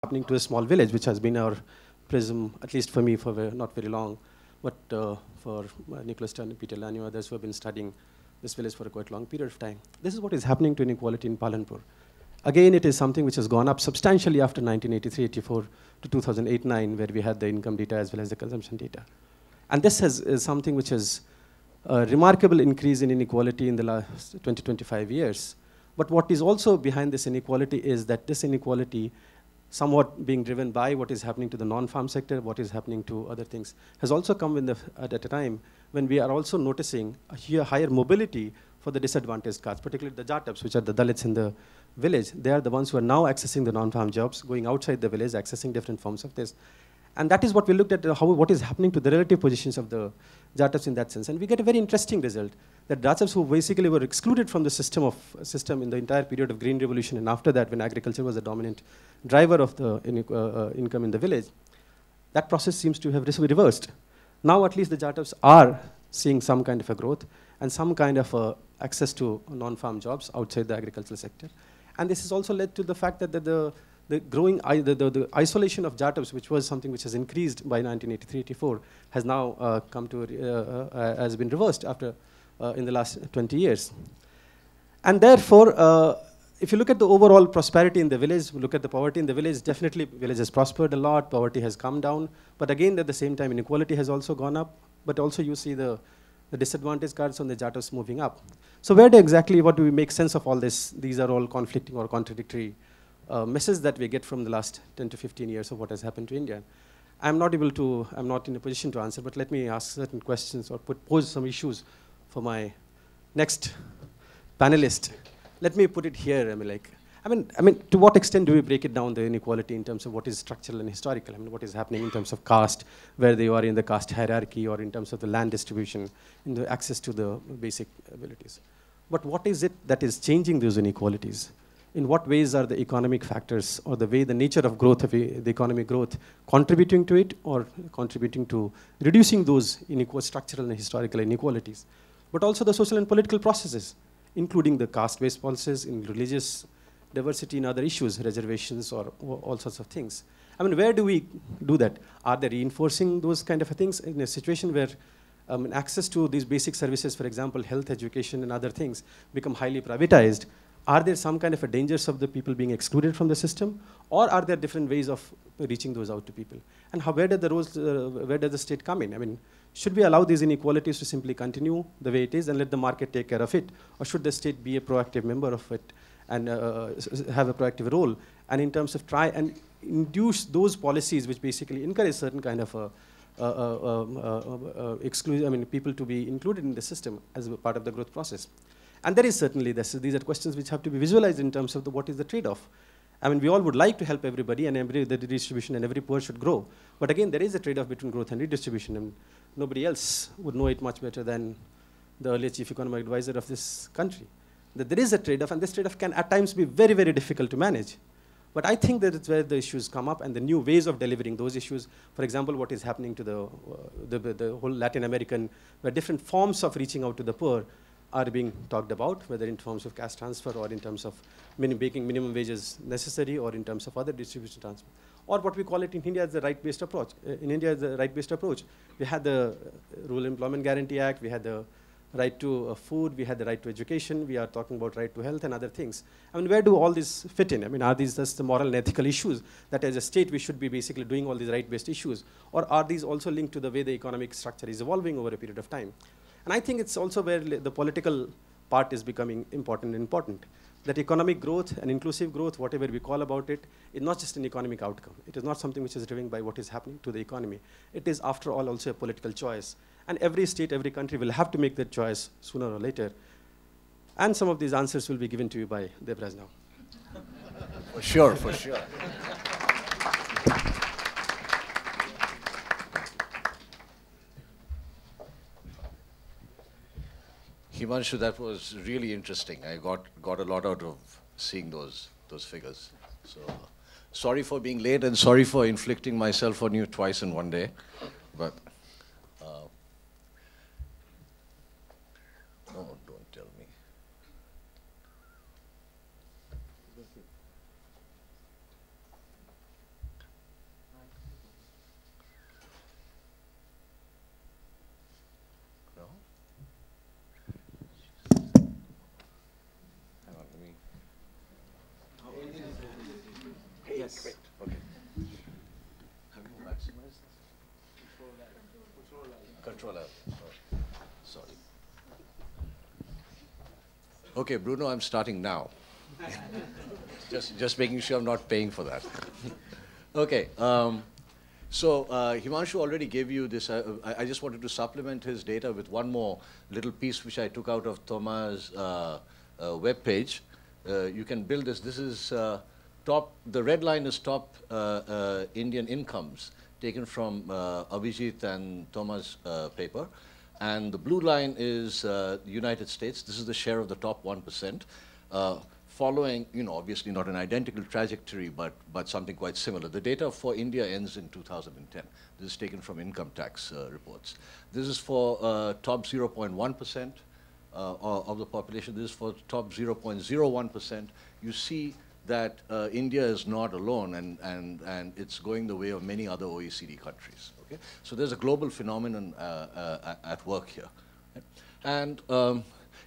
happening to a small village, which has been our prism, at least for me, for not very long, but for Nicholas Stern and Peter Lanyo, others who have been studying this village for a quite long period of time. This is what is happening to inequality in Palanpur. Again, it is something which has gone up substantially after 1983-84 to 2008-9, where we had the income data as well as the consumption data. And this is something which has a remarkable increase in inequality in the last 20-25 years. But what is also behind this inequality is that this inequality, somewhat being driven by what is happening to the non-farm sector, what is happening to other things, has also come at a time when we are also noticing a higher mobility for the disadvantaged castes, particularly the Jatabs, which are the Dalits in the village. They are the ones who are now accessing the non-farm jobs, going outside the village, accessing different forms of this. And that is what we looked at, what is happening to the relative positions of the Jatabs in that sense. And we get a very interesting result, that Jatabs who basically were excluded from the system in the entire period of Green Revolution, and after that, when agriculture was the dominant driver of the income in the village, that process seems to have reversed. Now at least the Jatabs are seeing some kind of a growth and some kind of access to non-farm jobs outside the agricultural sector. And this has also led to the fact that the isolation of Jatabs, which was something which has increased by 1983-84, has now has been reversed after in the last 20 years. And therefore, if you look at the overall prosperity in the village, look at the poverty in the village, definitely village has prospered a lot, poverty has come down, but again at the same time inequality has also gone up, but also you see the disadvantaged cards on the Jatabs moving up. So what do we make sense of all this? These are all conflicting or contradictory messages that we get from the last 10 to 15 years of what has happened to India. I'm not in a position to answer, but let me ask certain questions or pose some issues for my next panelist. Let me put it here. I mean, to what extent do we break it down, the inequality, in terms of what is structural and historical? I mean, what is happening in terms of caste, where they are in the caste hierarchy, or in terms of the land distribution, in the access to the basic abilities. But what is it that is changing those inequalities? In what ways are the economic factors, or the nature of growth of the economic growth, contributing to it, or contributing to reducing those structural and historical inequalities? But also the social and political processes, including the caste-based policies, in religious diversity and other issues, reservations, or all sorts of things. I mean, where do we do that? Are they reinforcing those kind of things in a situation where access to these basic services, for example, health, education, and other things, become highly privatized? Are there some kind of dangers of the people being excluded from the system? Or are there different ways of reaching those out to people? And where does the state come in? I mean, should we allow these inequalities to simply continue the way it is and let the market take care of it? Or should the state be a proactive member of it and have a proactive role? And in terms of try and induce those policies which basically encourage certain kind of people to be included in the system as a part of the growth process. And there is certainly these are questions which have to be visualized in terms of what is the trade-off. I mean, we all would like to help everybody, and the redistribution and every poor should grow. But again, there is a trade-off between growth and redistribution, and nobody else would know it much better than the earlier chief economic advisor of this country. That there is a trade-off, and this trade-off can at times be very, very difficult to manage. But I think that it's where the issues come up, and the new ways of delivering those issues. For example, what is happening to the whole Latin American, where different forms of reaching out to the poor are being talked about, whether in terms of caste transfer or in terms of making minimum wages necessary, or in terms of other distribution transfer, or what we call it in India as the right-based approach. In India, the right-based approach. We had the Rural Employment Guarantee Act, we had the right to food, we had the right to education, we are talking about right to health and other things. I mean, where do all these fit in? I mean, are these just the moral and ethical issues that as a state we should be basically doing all these right-based issues? Or are these also linked to the way the economic structure is evolving over a period of time? And I think it's also where the political part is becoming important. That economic growth and inclusive growth, whatever we call about it, is not just an economic outcome. It is not something which is driven by what is happening to the economy. It is, after all, also a political choice. And every state, every country will have to make that choice sooner or later. And some of these answers will be given to you by Debraj now. For sure, for sure. Himanshu, that was really interesting. I got a lot out of seeing those figures. So sorry for being late, and sorry for inflicting myself on you twice in one day. But no, don't tell me. Great. Okay. Have you maximized this? Control L. Oh, sorry. Okay, Bruno, I'm starting now. just making sure I'm not paying for that. Okay. So Himanshu already gave you this. I just wanted to supplement his data with one more little piece which I took out of Thomas' web page. You can build this. This is the red line is top Indian incomes taken from Abhijit and Thomas' paper. And the blue line is the United States. This is the share of the top 1%. Following, obviously not an identical trajectory, but something quite similar. The data for India ends in 2010. This is taken from income tax reports. This is for top 0.1% of the population. This is for top 0.01%. You see that India is not alone, and it's going the way of many other OECD countries. Okay? So there's a global phenomenon at work here. And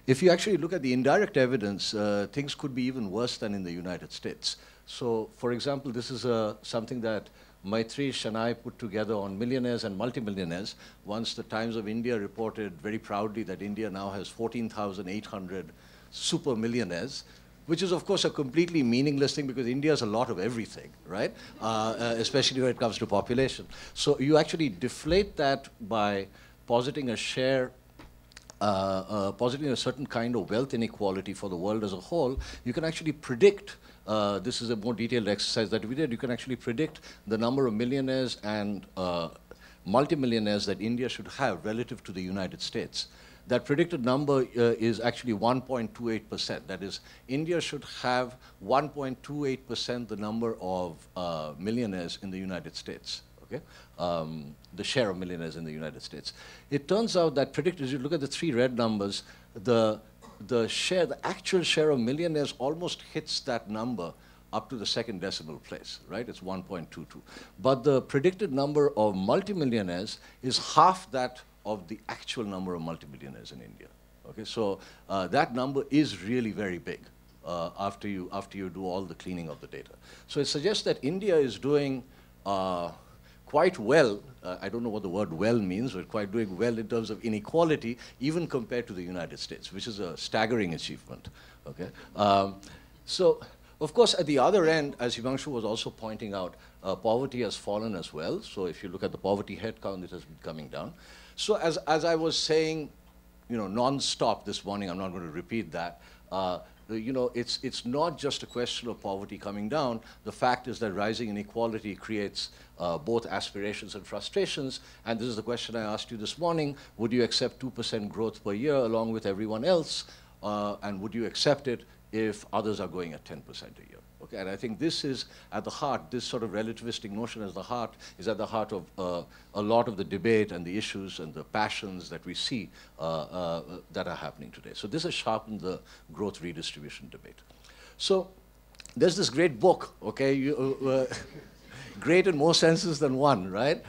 if you actually look at the indirect evidence, things could be even worse than in the United States. So, for example, this is something that Maitreesh and I put together on millionaires and multimillionaires. Once the Times of India reported very proudly that India now has 14,800 super millionaires, which is, of course, a completely meaningless thing because India has a lot of everything, right? Especially when it comes to population. So you actually deflate that by positing a share positing a certain kind of wealth inequality for the world as a whole, you can actually predict, this is a more detailed exercise that we did, you can actually predict the number of millionaires and multimillionaires that India should have relative to the United States. That predicted number is actually 1.28%. That is, India should have 1.28% the number of millionaires in the United States. Okay? The share of millionaires in the United States. It turns out that as you look at the three red numbers, the actual share of millionaires almost hits that number up to the second decimal place, right? It's 1.22. But the predicted number of multimillionaires is half that of the actual number of multimillionaires in India. Okay, so that number is really very big after you do all the cleaning of the data. So it suggests that India is doing quite well. I don't know what the word well means, but quite doing well in terms of inequality, even compared to the United States, which is a staggering achievement. Okay, so of course at the other end, as Himanshu was also pointing out, poverty has fallen as well. So if you look at the poverty headcount, it has been coming down. So as I was saying, non-stop this morning, I'm not going to repeat that. It's not just a question of poverty coming down. The fact is that rising inequality creates both aspirations and frustrations. And this is the question I asked you this morning. Would you accept 2% growth per year along with everyone else? And would you accept it if others are going at 10% a year? Okay, and I think this is at the heart, this sort of relativistic notion is at the heart of a lot of the debate and the issues and the passions that we see that are happening today. So this has sharpened the growth redistribution debate. So there's this great book, okay, great in more senses than one, right?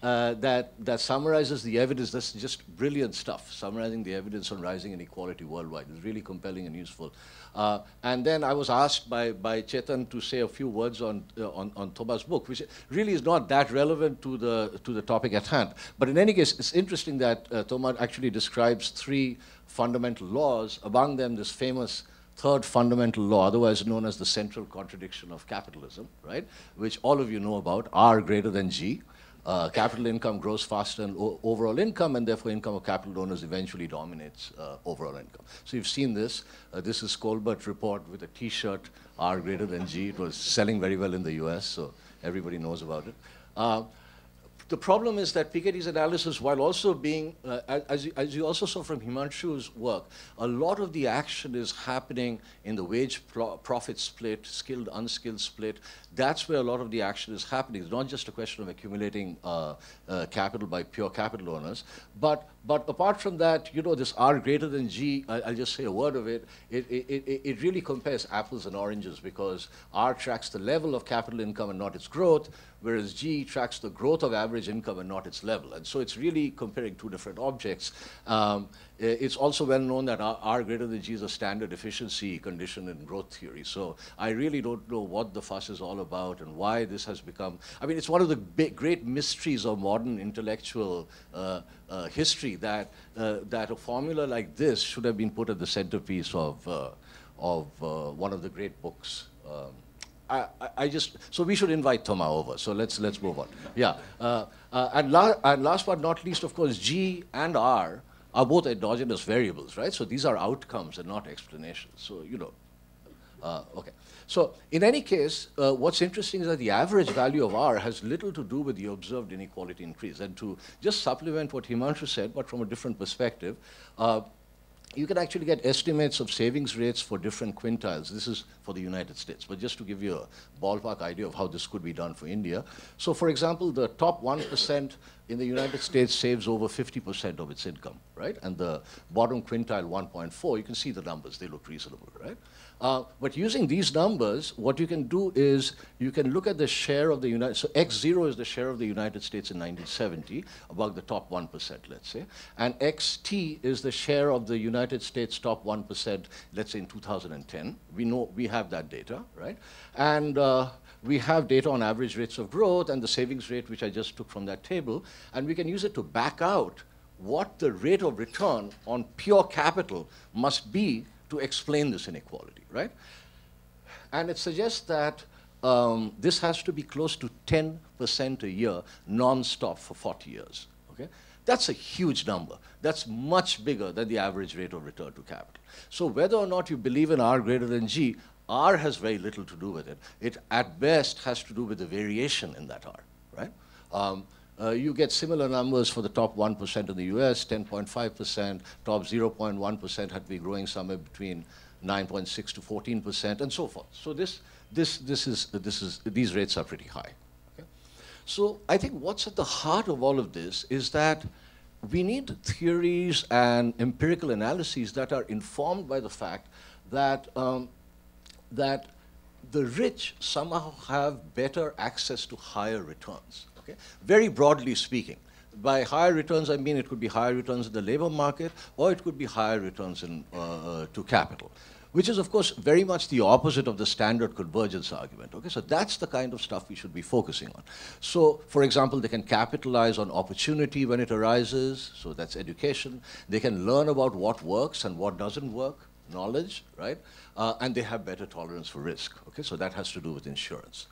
That summarizes the evidence. That's just brilliant stuff, summarizing the evidence on rising inequality worldwide. It's really compelling and useful. And then I was asked by Chetan to say a few words on Thomas' book, which really is not that relevant to the topic at hand. But in any case, it's interesting that Thomas actually describes three fundamental laws, among them this famous third fundamental law, otherwise known as the central contradiction of capitalism, right? Which all of you know about, R greater than G. Capital income grows faster than overall income, and therefore income of capital owners eventually dominates overall income. So you've seen this. This is Colbert's report with a T-shirt, R greater than G. It was selling very well in the US, so everybody knows about it. The problem is that Piketty's analysis, while also being, as you also saw from Himanshu's work, a lot of the action is happening in the wage profit split, skilled, unskilled split. That's where a lot of the action is happening. It's not just a question of accumulating capital by pure capital owners. But apart from that, this R greater than G, I'll just say a word of it, it really compares apples and oranges because R tracks the level of capital income and not its growth, whereas G tracks the growth of average income and not its level. And so it's really comparing two different objects. it's also well known that R greater than G is a standard efficiency condition in growth theory. So I really don't know what the fuss is all about and why this has become, I mean, it's one of the great mysteries of modern intellectual history that, that a formula like this should have been put at the centerpiece of one of the great books. So we should invite Thomas over. So let's move on. Yeah, and last but not least, of course, G and R are both endogenous variables, right? So these are outcomes and not explanations. So, you know, okay. So in any case, what's interesting is that the average value of R has little to do with the observed inequality increase. And to just supplement what Himanshu said, but from a different perspective, you can actually get estimates of savings rates for different quintiles. This is for the United States, but just to give you a ballpark idea of how this could be done for India. So for example, the top 1% in the United States saves over 50% of its income, right? And the bottom quintile 1.4, you can see the numbers, they look reasonable, right? But using these numbers, what you can do is you can look at the share of the United States. So X0 is the share of the United States in 1970, about the top 1%, let's say. And XT is the share of the United States top 1%, let's say in 2010. We know, we have that data, right? And we have data on average rates of growth and the savings rate, which I just took from that table. And we can use it to back out what the rate of return on pure capital must be to explain this inequality, right? And it suggests that this has to be close to 10% a year, non-stop for 40 years, okay? That's a huge number. That's much bigger than the average rate of return to capital. So whether or not you believe in R greater than G, R has very little to do with it. It, at best, has to do with the variation in that R, right? You get similar numbers for the top 1% in the US, 10.5%, top 0.1% had to be growing somewhere between 9.6 to 14%, and so forth. So these rates are pretty high. Okay? So I think what's at the heart of all of this is that we need theories and empirical analyses that are informed by the fact that, that the rich somehow have better access to higher returns. Okay? Very broadly speaking. By higher returns, I mean it could be higher returns in the labor market, or it could be higher returns in, to capital, which is, of course, very much the opposite of the standard convergence argument. Okay? So that's the kind of stuff we should be focusing on. So, for example, they can capitalize on opportunity when it arises, so that's education. They can learn about what works and what doesn't work, knowledge, right? And they have better tolerance for risk. Okay? So that has to do with insurance.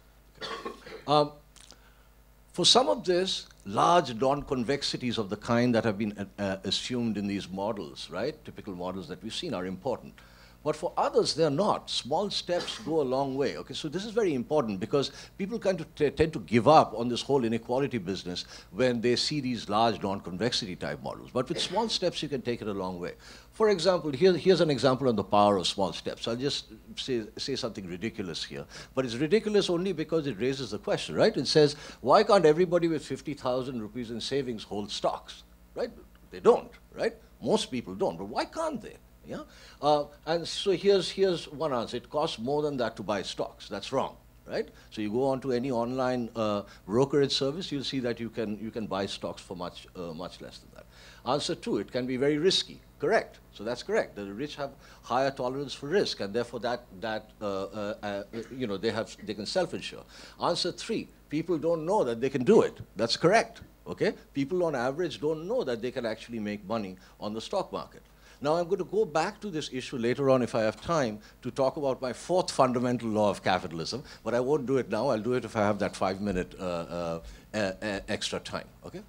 Okay. For some of this, large non-convexities of the kind that have been assumed in these models, right, typical models that we've seen, are important. But for others, they're not. Small steps go a long way. Okay, so this is very important because people kind of tend to give up on this whole inequality business when they see these large non-convexity type models. But with small steps, you can take it a long way. For example, here's an example on the power of small steps. I'll just say something ridiculous here. But it's ridiculous only because it raises the question, right? It says, why can't everybody with 50,000 rupees in savings hold stocks, right? They don't, right? Most people don't, but why can't they? Yeah? And so here's one answer. It costs more than that to buy stocks. That's wrong, right? So you go onto any online brokerage service, you'll see that you can buy stocks for much less than that. Answer two, it can be very risky. Correct. So that's correct. The rich have higher tolerance for risk, and therefore you know, they can self-insure. Answer three, people don't know that they can do it. That's correct. Okay? People on average don't know that they can actually make money on the stock market. Now I'm going to go back to this issue later on if I have time to talk about my fourth fundamental law of capitalism, but I won't do it now. I'll do it if I have that 5-minute extra time. Okay?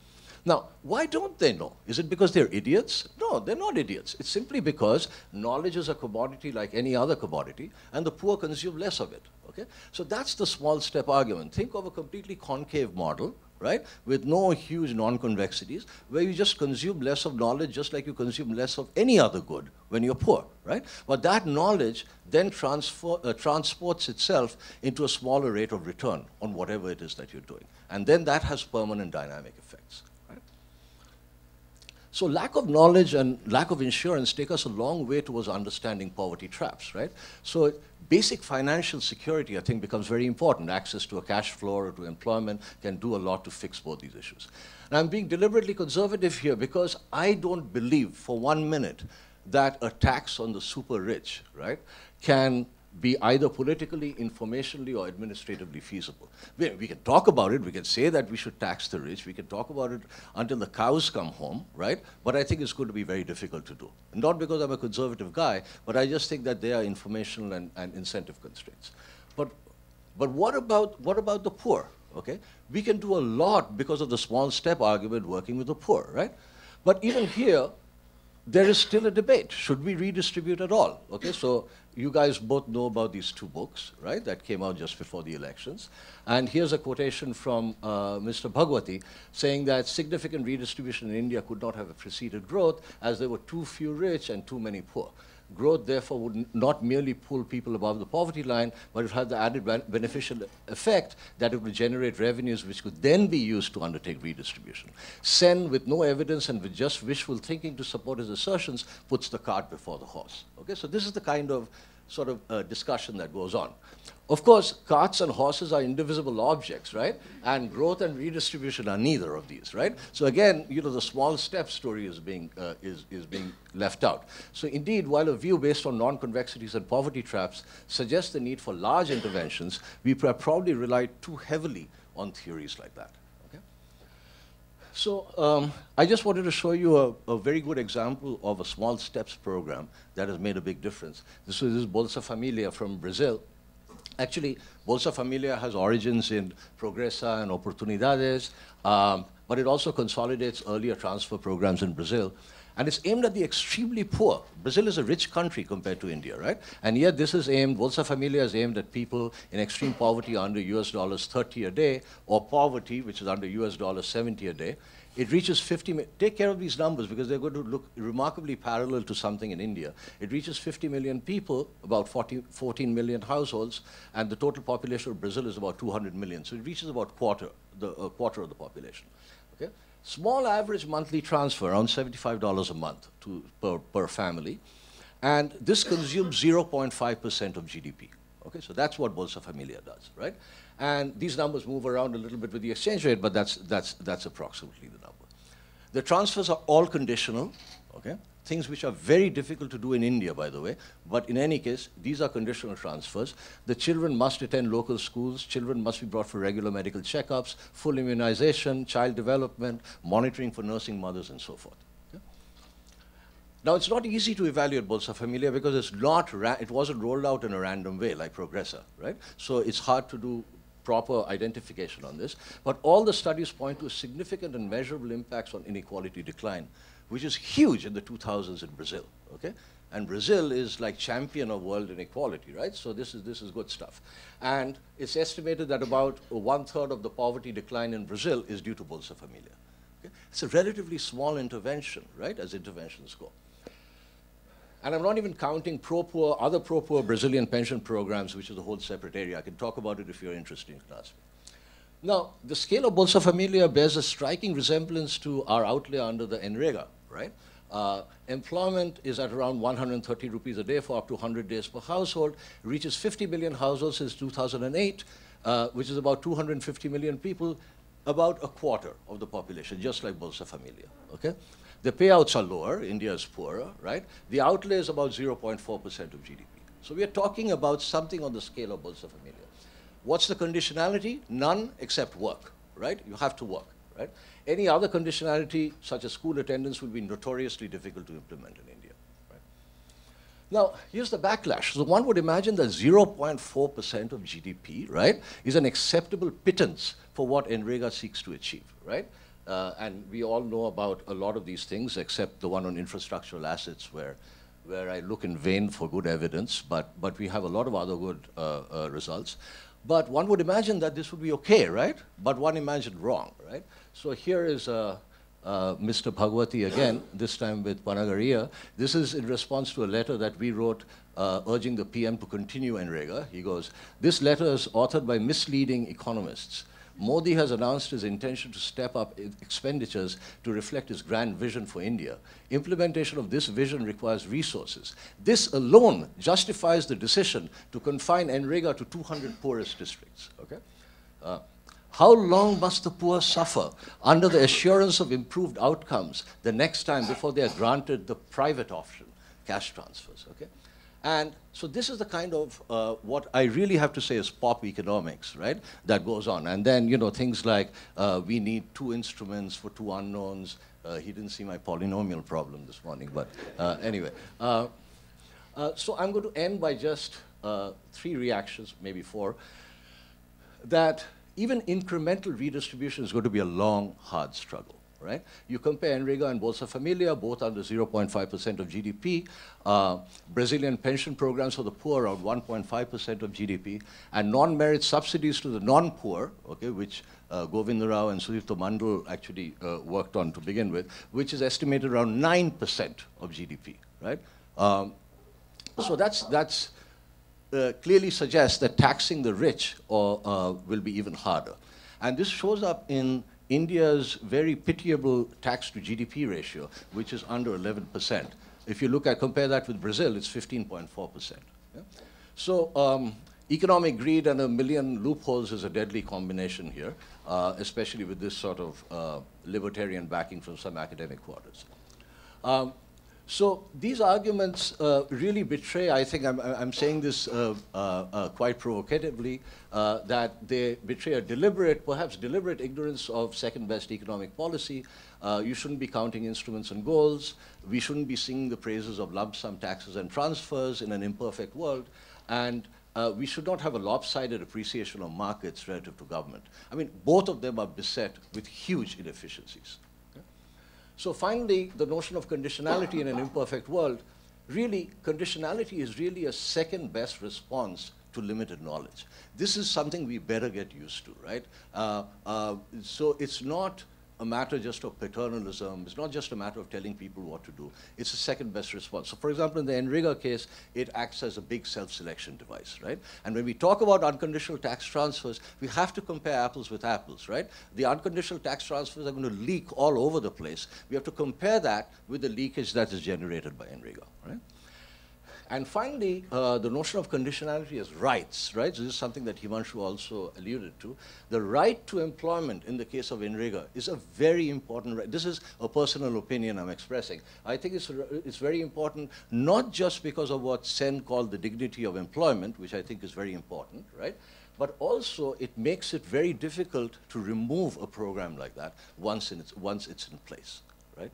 Now, why don't they know? Is it because they're idiots? No, they're not idiots. It's simply because knowledge is a commodity like any other commodity, and the poor consume less of it. Okay? So that's the small step argument. Think of a completely concave model, right, with no huge non-convexities, where you just consume less of knowledge just like you consume less of any other good when you're poor, right? But that knowledge then transports itself into a smaller rate of return on whatever it is that you're doing. And then that has permanent dynamic effects. So lack of knowledge and lack of insurance take us a long way towards understanding poverty traps, right? So basic financial security, I think, becomes very important. Access to a cash flow or to employment can do a lot to fix both these issues. And I'm being deliberately conservative here because I don't believe for 1 minute that a tax on the super rich, right, can be either politically, informationally, or administratively feasible. We can talk about it, we can say that we should tax the rich, we can talk about it until the cows come home, right? But I think it's going to be very difficult to do. Not because I'm a conservative guy, but I just think that there are informational and incentive constraints. But what about the poor, okay? We can do a lot because of the small step argument working with the poor, right? But even here, there is still a debate. Should we redistribute at all? Okay, so you guys both know about these 2 books, right, that came out just before the elections. And here's a quotation from Mr. Bhagwati saying that significant redistribution in India could not have preceded growth as there were too few rich and too many poor. Growth, therefore, would not merely pull people above the poverty line, but it had the added beneficial effect that it would generate revenues which could then be used to undertake redistribution. Sen, with no evidence and with just wishful thinking to support his assertions, puts the cart before the horse. Okay, so this is the kind of sort of discussion that goes on. Of course, carts and horses are indivisible objects, right? And growth and redistribution are neither of these, right? So again, you know, the small step story is being left out. So indeed, while a view based on non-convexities and poverty traps suggests the need for large interventions, we probably relied too heavily on theories like that. Okay? So I just wanted to show you a very good example of a small steps program that has made a big difference. This is Bolsa Familia from Brazil. Actually, Bolsa Familia has origins in Progressa and Oportunidades, but it also consolidates earlier transfer programs in Brazil. And it's aimed at the extremely poor. Brazil is a rich country compared to India, right? And yet this is aimed, Bolsa Familia is aimed at people in extreme poverty under US dollars 30 a day, or poverty, which is under US dollars 70 a day. It reaches 50, take care of these numbers because they're going to look remarkably parallel to something in India. It reaches 50 million people, about 14 million households, and the total population of Brazil is about 200 million. So it reaches about a quarter of the population. Okay? Small average monthly transfer, around $75 a month per family. And this consumes 0.5% of GDP. Okay, so that's what Bolsa Familia does, right? And these numbers move around a little bit with the exchange rate, but that's approximately the number. The transfers are all conditional, okay? Things which are very difficult to do in India, by the way. But in any case, these are conditional transfers. The children must attend local schools. Children must be brought for regular medical checkups, full immunization, child development, monitoring for nursing mothers, and so forth. Okay? Now, it's not easy to evaluate Bolsa Familia because it wasn't rolled out in a random way like Progressa, right? So it's hard to do proper identification on this. But all the studies point to significant and measurable impacts on inequality decline, which is huge in the 2000s in Brazil, okay? And Brazil is like champion of world inequality, right? So this is good stuff. And it's estimated that about 1/3 of the poverty decline in Brazil is due to Bolsa Familia. Okay? It's a relatively small intervention, right, as interventions go. And I'm not even counting other pro-poor Brazilian pension programs, which is a whole separate area. I can talk about it if you're interested, you can ask me. Now, the scale of Bolsa Familia bears a striking resemblance to our outlay under the NREGA, right? Employment is at around 130 rupees a day for up to 100 days per household. It reaches 50 million households since 2008, which is about 250 million people, about a quarter of the population, just like Bolsa Familia, okay? The payouts are lower, India is poorer, right? The outlay is about 0.4% of GDP. So we are talking about something on the scale of Bolsa Familia. What's the conditionality? None except work, right? You have to work, right? Any other conditionality, such as school attendance, will be notoriously difficult to implement in India, right? Now, here's the backlash. So one would imagine that 0.4% of GDP, right, is an acceptable pittance for what NREGA seeks to achieve, right? And we all know about a lot of these things, except the one on infrastructural assets, where I look in vain for good evidence, but we have a lot of other good results. But one would imagine that this would be okay, right? But one imagined wrong, right? So here is Mr. Bhagwati again, this time with Panagaria. This is in response to a letter that we wrote urging the PM to continue NREGA. He goes, "This letter is authored by misleading economists Modi has announced his intention to step up expenditures to reflect his grand vision for India. Implementation of this vision requires resources. This alone justifies the decision to confine NREGA to 200 poorest districts. Okay? How long must the poor suffer under the assurance of improved outcomes the next time before they are granted the private option, cash transfers, okay? And so this is the kind of what I really have to say is pop economics, right, that goes on. And then, you know, things like we need 2 instruments for 2 unknowns. He didn't see my polynomial problem this morning, but anyway. So I'm going to end by just 3 reactions, maybe 4, that even incremental redistribution is going to be a long, hard struggle, right? You compare NREGA and Bolsa Familia, both under 0.5% of GDP. Brazilian pension programs for the poor around 1.5% of GDP. And non-merit subsidies to the non-poor, okay, which Govinda Rao and Sudipto Mandal actually worked on to begin with, which is estimated around 9% of GDP, right? So that's clearly suggests that taxing the rich will be even harder. And this shows up in India's very pitiable tax to GDP ratio, which is under 11%. If you compare that with Brazil, it's 15.4%. Yeah? So economic greed and a million loopholes is a deadly combination here, especially with this sort of libertarian backing from some academic quarters. So these arguments really betray, I think I'm saying this quite provocatively, that they betray a deliberate, perhaps deliberate ignorance of second-best economic policy. You shouldn't be counting instruments and goals. We shouldn't be singing the praises of lump sum taxes and transfers in an imperfect world. And we should not have a lopsided appreciation of markets relative to government. I mean, both of them are beset with huge inefficiencies. So finally, the notion of conditionality in an imperfect world, really, conditionality is really a second best response to limited knowledge. This is something we better get used to, right? So it's not a matter just of paternalism. It's not just a matter of telling people what to do. It's a second best response. So for example, in the NREGA case, it acts as a big self-selection device, right? And when we talk about unconditional tax transfers, we have to compare apples with apples, right? The unconditional tax transfers are going to leak all over the place. We have to compare that with the leakage that is generated by NREGA, right? And finally, the notion of conditionality as rights, right? So this is something that Himanshu also alluded to. The right to employment in the case of NREGA is a very important right. This is a personal opinion I'm expressing. I think it's very important, not just because of what Sen called the dignity of employment, which I think is very important, right? But also, it makes it very difficult to remove a program like that once it's in place, right?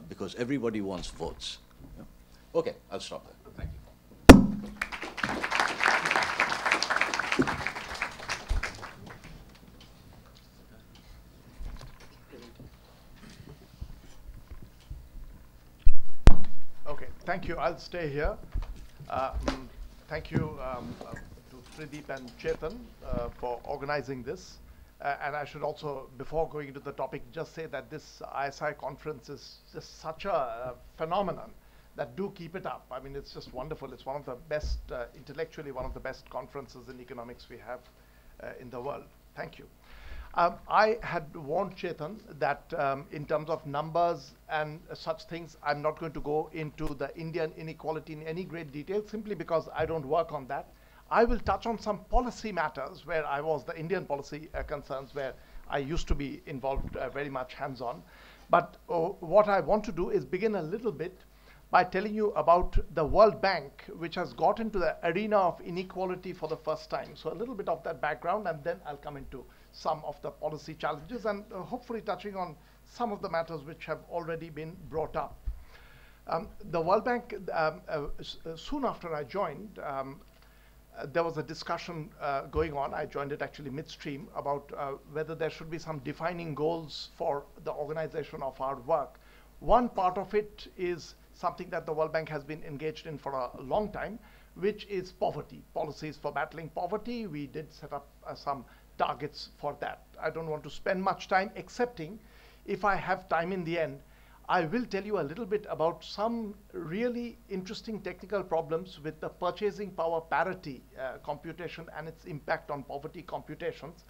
Because everybody wants votes. Yeah? Okay, I'll stop there. Thank you. Okay, thank you. I'll stay here. Thank you to Pradeep and Chetan for organizing this. And I should also, before going into the topic, just say that this ISI conference is just such a phenomenon that do keep it up. I mean, it's just wonderful. It's one of the best, intellectually, one of the best conferences in economics we have in the world. Thank you. I had warned Chetan that in terms of numbers and such things, I'm not going to go into the Indian inequality in any great detail, simply because I don't work on that. I will touch on some policy matters where I was the Indian policy concerns where I used to be involved very much hands-on. But what I want to do is begin a little bit by telling you about the World Bank, which has got into the arena of inequality for the first time. So a little bit of that background, and then I'll come into some of the policy challenges and hopefully touching on some of the matters which have already been brought up. The World Bank, soon after I joined, there was a discussion going on. I joined it actually midstream about whether there should be some defining goals for the organization of our work. One part of it is something that the World Bank has been engaged in for a long time, which is poverty, policies for battling poverty. We did set up some targets for that. I don't want to spend much time, excepting if I have time in the end, I will tell you a little bit about some really interesting technical problems with the purchasing power parity computation and its impact on poverty computations.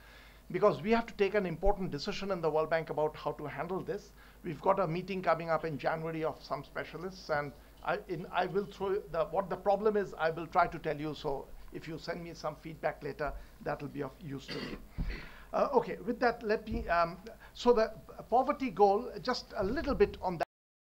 because we have to take an important decision in the World Bank about how to handle this. We've got a meeting coming up in January of some specialists, and I will throw what the problem is. I will try to tell you. So if you send me some feedback later, that will be of use to me. Okay, with that, let me. So the poverty goal, just a little bit on that.